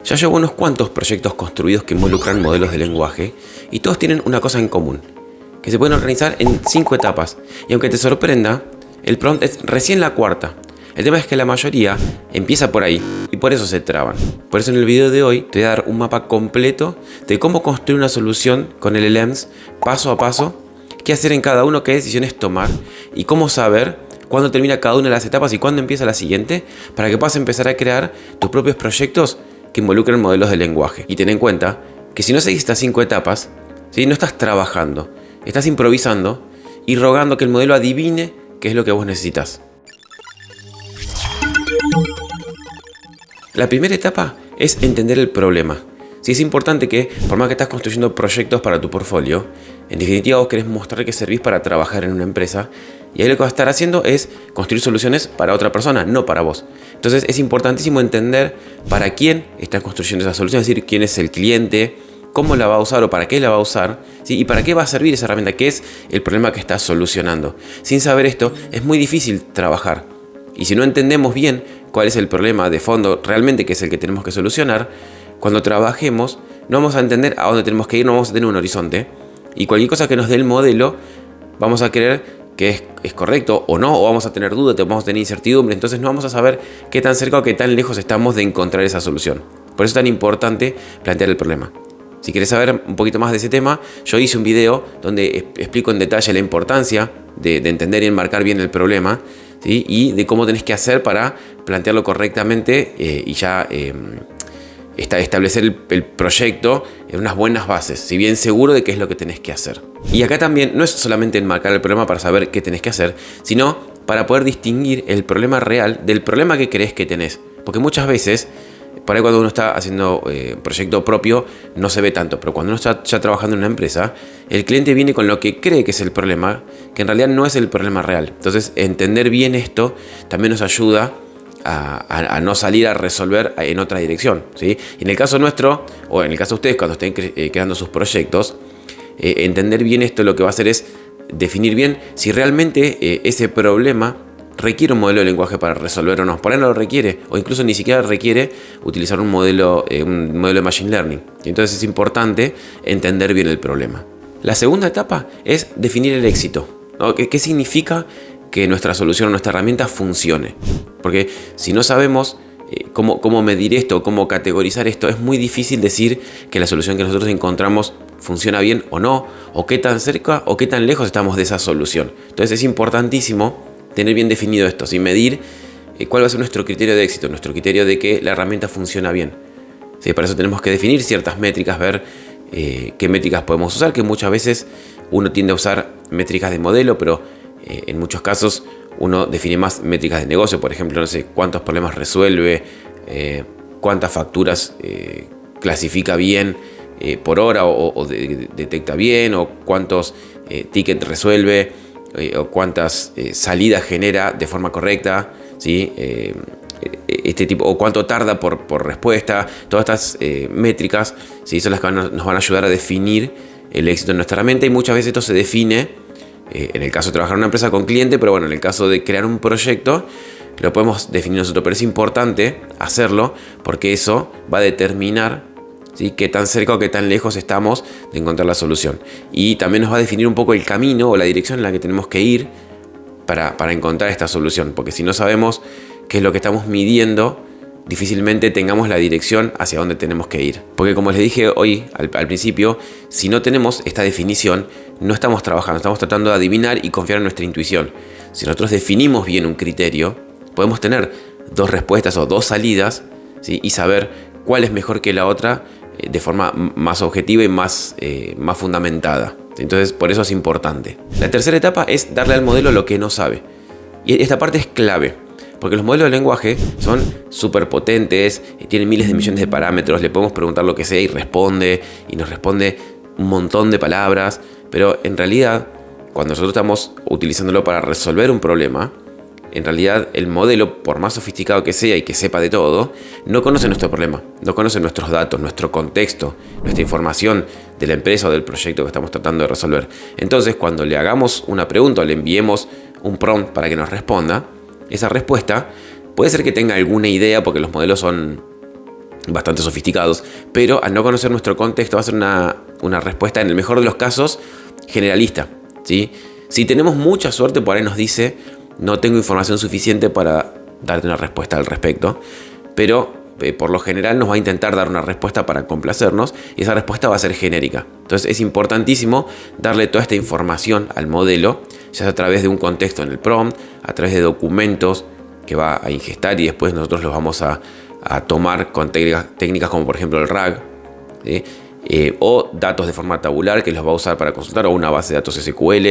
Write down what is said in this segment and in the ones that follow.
Ya llevo unos cuantos proyectos construidos que involucran modelos de lenguaje y todos tienen una cosa en común, que se pueden organizar en 5 etapas. Y aunque te sorprenda, el prompt es recién la cuarta. El tema es que la mayoría empieza por ahí y por eso se traban. Por eso en el video de hoy te voy a dar un mapa completo de cómo construir una solución con LLMs paso a paso, qué hacer en cada uno, qué decisiones tomar y cómo saber cuándo termina cada una de las etapas y cuándo empieza la siguiente, para que puedas empezar a crear tus propios proyectos que involucren modelos de lenguaje. Y ten en cuenta que si no seguís estas 5 etapas, ¿sí?, no estás trabajando, estás improvisando y rogando que el modelo adivine qué es lo que vos necesitas. La primera etapa es entender el problema. Sí, es importante que, por más que estás construyendo proyectos para tu portfolio, en definitiva vos querés mostrar que servís para trabajar en una empresa, y ahí lo que vas a estar haciendo es construir soluciones para otra persona, no para vos. Entonces es importantísimo entender para quién estás construyendo esa solución, es decir, quién es el cliente, cómo la va a usar o para qué la va a usar, ¿sí?, y para qué va a servir esa herramienta, qué es el problema que estás solucionando. Sin saber esto es muy difícil trabajar, y si no entendemos bien cuál es el problema de fondo realmente, que es el que tenemos que solucionar, cuando trabajemos no vamos a entender a dónde tenemos que ir, no vamos a tener un horizonte, y cualquier cosa que nos dé el modelo vamos a creer que es correcto o no, o vamos a tener dudas, vamos a tener incertidumbre, entonces no vamos a saber qué tan cerca o qué tan lejos estamos de encontrar esa solución. Por eso es tan importante plantear el problema. Si quieres saber un poquito más de ese tema, yo hice un video donde explico en detalle la importancia de entender y enmarcar bien el problema, ¿sí?, y de cómo tenés que hacer para plantearlo correctamente y ya establecer el proyecto en unas buenas bases, si bien seguro de qué es lo que tenés que hacer. Y acá también no es solamente enmarcar el problema para saber qué tenés que hacer, sino para poder distinguir el problema real del problema que crees que tenés. Porque muchas veces, por ahí cuando uno está haciendo proyecto propio, no se ve tanto, pero cuando uno está ya trabajando en una empresa, el cliente viene con lo que cree que es el problema, que en realidad no es el problema real. Entonces, entender bien esto también nos ayuda a no salir a resolver en otra dirección, ¿sí? Y en el caso nuestro, o en el caso de ustedes cuando estén creando sus proyectos, entender bien esto lo que va a hacer es definir bien si realmente ese problema requiere un modelo de lenguaje para resolver o no. Por ahí no lo requiere, o incluso ni siquiera requiere utilizar un modelo de Machine Learning. Y entonces es importante entender bien el problema. La segunda etapa es definir el éxito, ¿no? ¿Qué significa que nuestra solución o nuestra herramienta funcione? Porque si no sabemos cómo medir esto, cómo categorizar esto, es muy difícil decir que la solución que nosotros encontramos funciona bien o no, o qué tan cerca o qué tan lejos estamos de esa solución. Entonces es importantísimo tener bien definido esto, ¿sí?, medir cuál va a ser nuestro criterio de éxito, nuestro criterio de que la herramienta funciona bien. ¿Sí? Para eso tenemos que definir ciertas métricas, ver qué métricas podemos usar, que muchas veces uno tiende a usar métricas de modelo, pero en muchos casos uno define más métricas de negocio. Por ejemplo, no sé cuántos problemas resuelve, cuántas facturas clasifica bien por hora o detecta bien, o cuántos tickets resuelve, o cuántas salidas genera de forma correcta, ¿sí? Este tipo, o cuánto tarda por respuesta. Todas estas métricas, ¿sí?, son las que nos van a ayudar a definir el éxito de nuestra herramienta, y muchas veces esto se define en el caso de trabajar en una empresa con cliente, pero bueno, en el caso de crear un proyecto lo podemos definir nosotros, pero es importante hacerlo porque eso va a determinar, ¿sí?, qué tan cerca o qué tan lejos estamos de encontrar la solución, y también nos va a definir un poco el camino o la dirección en la que tenemos que ir para encontrar esta solución, porque si no sabemos qué es lo que estamos midiendo, difícilmente tengamos la dirección hacia dónde tenemos que ir. Porque como les dije hoy al principio, si no tenemos esta definición, no estamos trabajando, estamos tratando de adivinar y confiar en nuestra intuición. Si nosotros definimos bien un criterio, podemos tener 2 respuestas o 2 salidas, ¿sí?, y saber cuál es mejor que la otra de forma más objetiva y más fundamentada. Entonces, por eso es importante. La tercera etapa es darle al modelo lo que no sabe. Y esta parte es clave, porque los modelos de lenguaje son súper potentes, tienen miles de millones de parámetros, le podemos preguntar lo que sea y nos responde un montón de palabras, pero en realidad, cuando nosotros estamos utilizándolo para resolver un problema, en realidad el modelo, por más sofisticado que sea y que sepa de todo, no conoce nuestro problema, no conoce nuestros datos, nuestro contexto, nuestra información de la empresa o del proyecto que estamos tratando de resolver. Entonces, cuando le hagamos una pregunta o le enviemos un prompt para que nos responda, esa respuesta puede ser que tenga alguna idea, porque los modelos son bastante sofisticados, pero al no conocer nuestro contexto va a ser una respuesta, en el mejor de los casos, generalista, ¿sí? Si tenemos mucha suerte, por ahí nos dice: no tengo información suficiente para darte una respuesta al respecto, pero por lo general nos va a intentar dar una respuesta para complacernos, y esa respuesta va a ser genérica. Entonces es importantísimo darle toda esta información al modelo, ya sea a través de un contexto en el prompt, a través de documentos que va a ingestar, y después nosotros los vamos a tomar con técnicas como por ejemplo el RAG, ¿sí? O datos de forma tabular que los va a usar para consultar, o una base de datos SQL,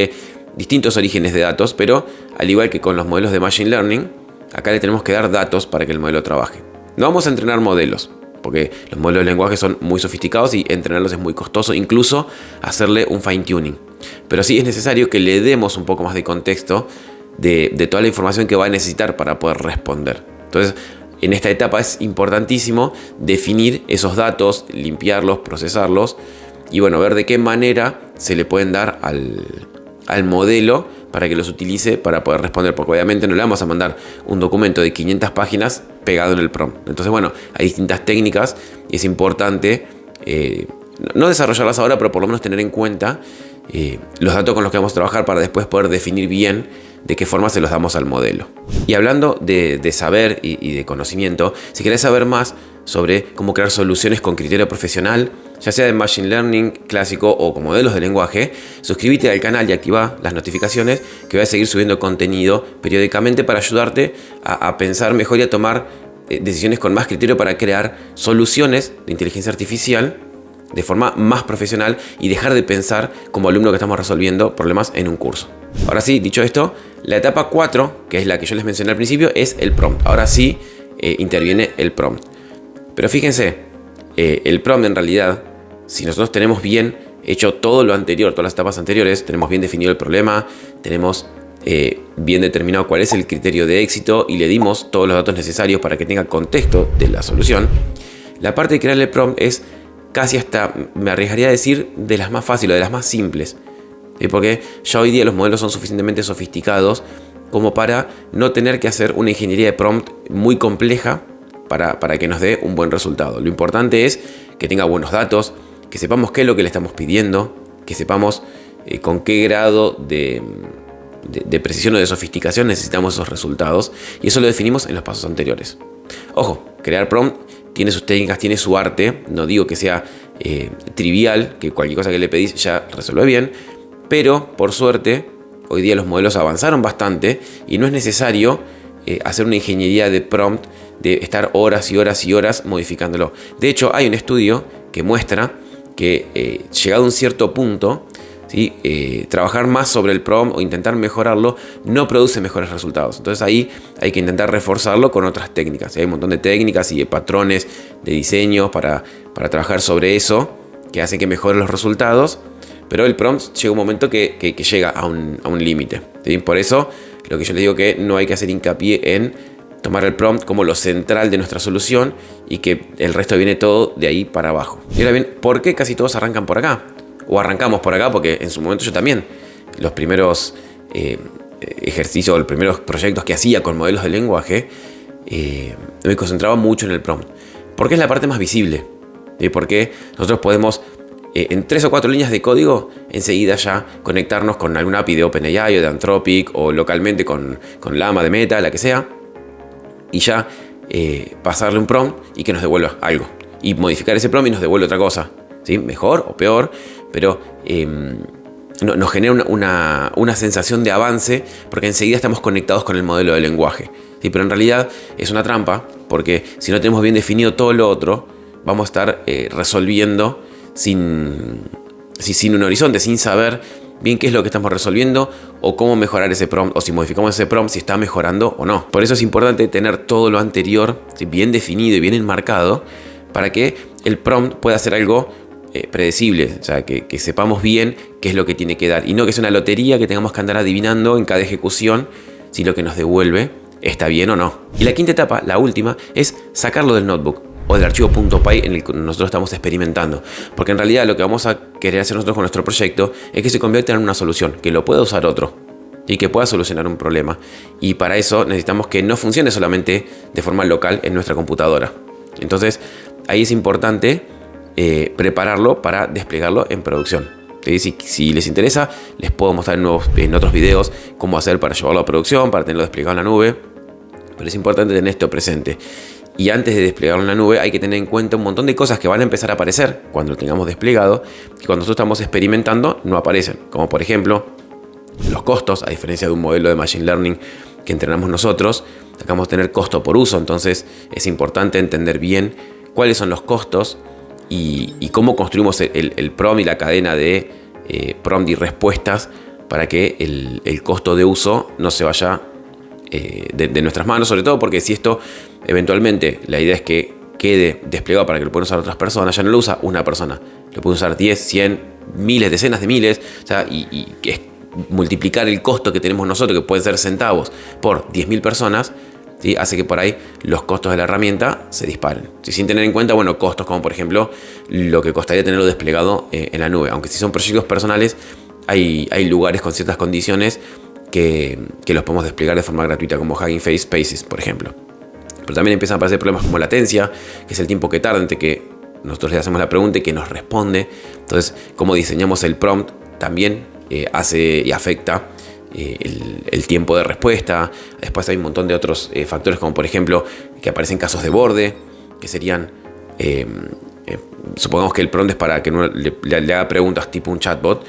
distintos orígenes de datos, pero al igual que con los modelos de Machine Learning, acá le tenemos que dar datos para que el modelo trabaje. No vamos a entrenar modelos, porque los modelos de lenguaje son muy sofisticados y entrenarlos es muy costoso, incluso hacerle un fine tuning. Pero sí es necesario que le demos un poco más de contexto de toda la información que va a necesitar para poder responder. Entonces, en esta etapa es importantísimo definir esos datos, limpiarlos, procesarlos y bueno, ver de qué manera se le pueden dar al modelo para que los utilice para poder responder, porque obviamente no le vamos a mandar un documento de 500 páginas pegado en el prompt. Entonces bueno, hay distintas técnicas y es importante no desarrollarlas ahora, pero por lo menos tener en cuenta los datos con los que vamos a trabajar para después poder definir bien de qué forma se los damos al modelo. Y hablando de saber y de conocimiento, si querés saber más sobre cómo crear soluciones con criterio profesional, ya sea de Machine Learning clásico o con modelos de lenguaje, suscríbete al canal y activa las notificaciones, que voy a seguir subiendo contenido periódicamente para ayudarte a pensar mejor y a tomar decisiones con más criterio para crear soluciones de inteligencia artificial de forma más profesional y dejar de pensar como alumno que estamos resolviendo problemas en un curso. Ahora sí, dicho esto, la etapa 4, que es la que yo les mencioné al principio, es el prompt. Ahora sí interviene el prompt. Pero fíjense, el prompt en realidad, si nosotros tenemos bien hecho todo lo anterior, todas las etapas anteriores, tenemos bien definido el problema, tenemos bien determinado cuál es el criterio de éxito y le dimos todos los datos necesarios para que tenga contexto de la solución, la parte de crear el prompt es casi hasta, me arriesgaría a decir, de las más fáciles, de las más simples. Porque ya hoy día los modelos son suficientemente sofisticados como para no tener que hacer una ingeniería de prompt muy compleja para que nos dé un buen resultado. Lo importante es que tenga buenos datos, que sepamos qué es lo que le estamos pidiendo, que sepamos con qué grado de precisión o de sofisticación necesitamos esos resultados, y eso lo definimos en los pasos anteriores. Ojo, crear prompt tiene sus técnicas, tiene su arte. No digo que sea trivial, que cualquier cosa que le pedís ya resuelve bien, pero por suerte hoy día los modelos avanzaron bastante y no es necesario hacer una ingeniería de prompt de estar horas y horas y horas modificándolo. De hecho, hay un estudio que muestra que llegado a un cierto punto, ¿sí? Trabajar más sobre el prompt o intentar mejorarlo no produce mejores resultados. Entonces ahí hay que intentar reforzarlo con otras técnicas. Hay un montón de técnicas y de patrones de diseño para trabajar sobre eso, que hacen que mejoren los resultados, pero el prompt llega un momento que llega a un límite, ¿sí? Por eso lo que yo les digo, que no hay que hacer hincapié en tomar el prompt como lo central de nuestra solución y que el resto viene todo de ahí para abajo. Y ahora bien, ¿por qué casi todos arrancan por acá? O arrancamos por acá porque en su momento yo también, los primeros ejercicios, los primeros proyectos que hacía con modelos de lenguaje, me concentraba mucho en el prompt. Porque es la parte más visible. Porque nosotros podemos, en 3 o 4 líneas de código, enseguida ya conectarnos con alguna API de OpenAI o de Anthropic, o localmente con Llama de Meta, la que sea, y ya pasarle un prompt y que nos devuelva algo. Y modificar ese prompt y nos devuelve otra cosa, ¿sí? Mejor o peor, pero nos genera una sensación de avance porque enseguida estamos conectados con el modelo de lenguaje, ¿sí? Pero en realidad es una trampa, porque si no tenemos bien definido todo lo otro, vamos a estar resolviendo sin un horizonte, sin saber bien qué es lo que estamos resolviendo o cómo mejorar ese prompt, o si modificamos ese prompt, si está mejorando o no. Por eso es importante tener todo lo anterior, ¿sí? Bien definido y bien enmarcado, para que el prompt pueda ser algo predecible, o sea, que sepamos bien qué es lo que tiene que dar y no que sea una lotería que tengamos que andar adivinando en cada ejecución si lo que nos devuelve está bien o no. Y la quinta etapa, la última, es sacarlo del notebook o del archivo .py en el que nosotros estamos experimentando, porque en realidad lo que vamos a querer hacer nosotros con nuestro proyecto es que se convierta en una solución, que lo pueda usar otro y que pueda solucionar un problema, y para eso necesitamos que no funcione solamente de forma local en nuestra computadora. Entonces ahí es importante prepararlo para desplegarlo en producción. Si les interesa, les puedo mostrar en otros videos cómo hacer para llevarlo a producción, para tenerlo desplegado en la nube. Pero es importante tener esto presente. Y antes de desplegarlo en la nube hay que tener en cuenta un montón de cosas que van a empezar a aparecer cuando lo tengamos desplegado, que cuando nosotros estamos experimentando no aparecen. Como por ejemplo, los costos, a diferencia de un modelo de Machine Learning que entrenamos nosotros, acá vamos a tener costo por uso. Entonces es importante entender bien cuáles son los costos y cómo construimos el prompt y la cadena de prompt y respuestas para que el costo de uso no se vaya de nuestras manos, sobre todo porque si esto eventualmente la idea es que quede desplegado para que lo puedan usar otras personas, ya no lo usa una persona, lo puede usar 10, 100, miles, decenas de miles, o sea, y es multiplicar el costo que tenemos nosotros, que pueden ser centavos, por 10.000 personas, ¿sí? Hace que por ahí los costos de la herramienta se disparen, ¿sí? Sin tener en cuenta, bueno, costos como por ejemplo lo que costaría tenerlo desplegado en la nube. Aunque si son proyectos personales, hay lugares con ciertas condiciones que los podemos desplegar de forma gratuita, como Hugging Face Spaces, por ejemplo. Pero también empiezan a aparecer problemas como latencia, que es el tiempo que tarda entre que nosotros le hacemos la pregunta y que nos responde. Entonces, cómo diseñamos el prompt también hace y afecta el tiempo de respuesta. Después hay un montón de otros factores, como por ejemplo que aparecen casos de borde, que serían supongamos que el prompt es para que uno le haga preguntas tipo un chatbot.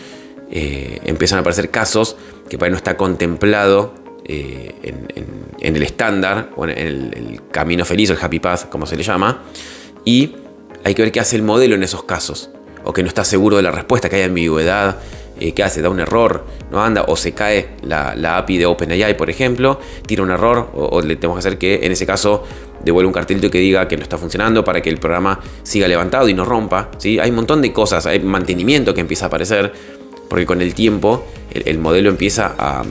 Empiezan a aparecer casos que para él no está contemplado en el estándar o en el camino feliz o el happy path, como se le llama, y hay que ver qué hace el modelo en esos casos, o que no está seguro de la respuesta, que hay ambigüedad, qué hace, da un error, no anda, o se cae la API de OpenAI, por ejemplo, tira un error, o le tenemos que hacer que en ese caso devuelva un cartelito que diga que no está funcionando para que el programa siga levantado y no rompa, ¿sí? Hay un montón de cosas, hay mantenimiento que empieza a aparecer, porque con el tiempo el modelo empieza a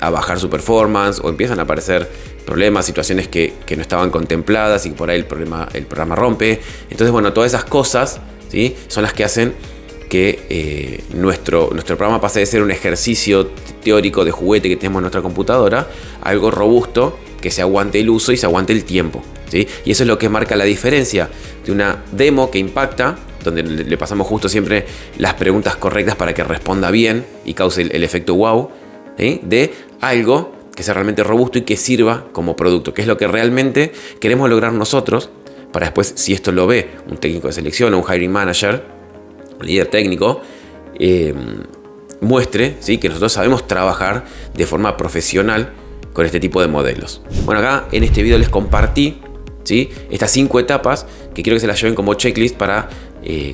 bajar su performance, o empiezan a aparecer problemas, situaciones que no estaban contempladas y por ahí el programa rompe. Entonces, bueno, todas esas cosas, ¿sí? Son las que hacen que nuestro programa pase de ser un ejercicio teórico de juguete que tenemos en nuestra computadora a algo robusto que se aguante el uso y se aguante el tiempo, ¿sí? Y eso es lo que marca la diferencia de una demo que impacta, donde le pasamos justo siempre las preguntas correctas para que responda bien y cause el efecto wow, ¿sí? De algo que sea realmente robusto y que sirva como producto, que es lo que realmente queremos lograr nosotros, para después, si esto lo ve un técnico de selección o un hiring manager, un líder técnico, muestre, ¿sí? Que nosotros sabemos trabajar de forma profesional con este tipo de modelos. Bueno, acá en este video les compartí, ¿sí? Estas 5 etapas que quiero que se las lleven como checklist para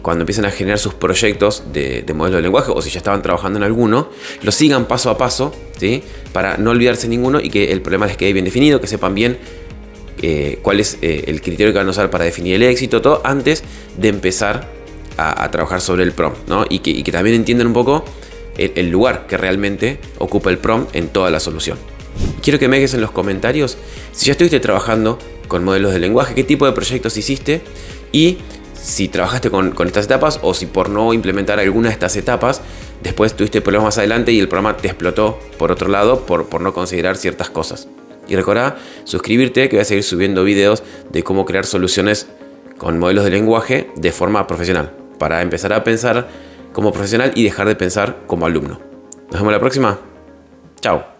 cuando empiecen a generar sus proyectos de modelo de lenguaje, o si ya estaban trabajando en alguno, lo sigan paso a paso, ¿sí? Para no olvidarse ninguno y que el problema les quede bien definido, que sepan bien cuál es el criterio que van a usar para definir el éxito, todo antes de empezar a trabajar sobre el prompt, ¿no? Y que también entiendan un poco el lugar que realmente ocupa el prompt en toda la solución. Quiero que me dejes en los comentarios si ya estuviste trabajando con modelos de lenguaje, qué tipo de proyectos hiciste y si trabajaste con estas etapas, o si por no implementar alguna de estas etapas después tuviste problemas más adelante y el programa te explotó por otro lado por no considerar ciertas cosas. Y recuerda suscribirte, que voy a seguir subiendo videos de cómo crear soluciones con modelos de lenguaje de forma profesional, para empezar a pensar como profesional y dejar de pensar como alumno. Nos vemos la próxima. Chao.